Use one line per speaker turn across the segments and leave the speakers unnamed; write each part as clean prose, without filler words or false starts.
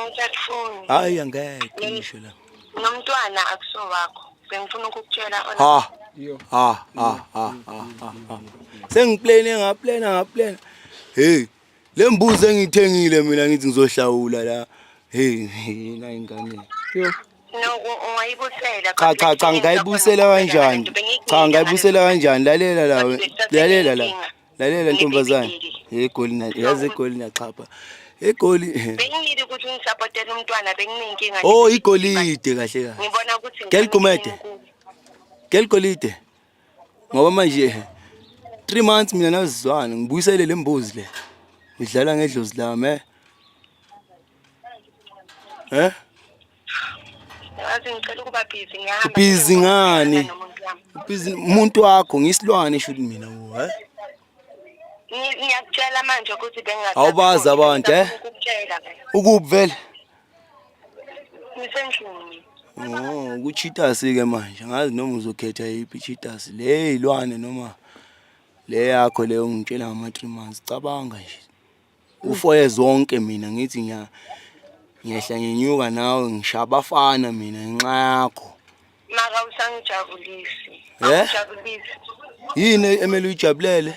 angithathifuni.
Hayi angeke ngisho la.
Nomntwana akuso wakho. Bengifuna ukukutshela
Sengiplane ngaplana. Hey, le mbuzi engithengile mina ngithi ngizohlawula la. Hey, yina ingane. Yo.
No, ungayibusela.
Cha ngayibusela kanjani? Cha ngayibusela kanjani? Lalela la. Lalela ntombazane. Egoli yazi egoli naxhapha. Egoli.
Bengingidi ukuthi ngisupportele umntwana benginenkinga.
Oh, igolide kahle.
Ngibona ukuthi
Ngeligumede. Ngeligolide. Ngoba manje 3 months mina nazizwana ngibuyisele lembuzi le. Ngidlala ngedlozi lami
Yazi ngicela ukuba busy ngihamba.
Busy ngani? Busy umuntu wakho ngisilwane shoot mina wo,
Ngiyakutshela manje ukuthi bengazi.
Awubazi abantu Ukuphi vele?
Ngisendlini.
Oh, ukucheaters ke manje. Ngazi noma uzokhetha yiphi cheaters. Le ilwane noma le yakho le ungitshela ngama 3 months. Cabanga nje. U4 zonke mina ngithi ngiyehla ngenyuka nawe ngishaya abafana mina ngenxa yakho.
Maka usangijabulisi. Angijabulisi.
Yini emele uyijabulele?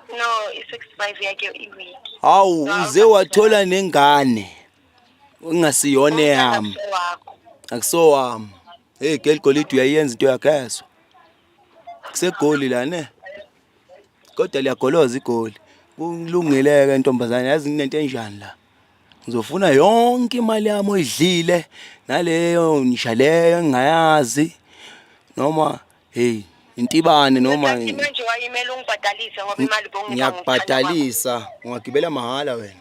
No, i65 yakhe iweek.
Hawu uze wathola nengane. Ungasiyone yami. Akuso wami. Hey girl golide uyayenza into yakheso. Kusegoli la ne. Kodwa liyagoloza igoli. Kulungileke intombazane yazi nginento enjani la. Ngizofuna yonke imali yami oyidlile naleyo nishaleyo engayazi noma hey intibane noma
manje wayimela ungibhadalise ngoba imali bongipha
ngiyakubhadalisa ungagibela mahala wena.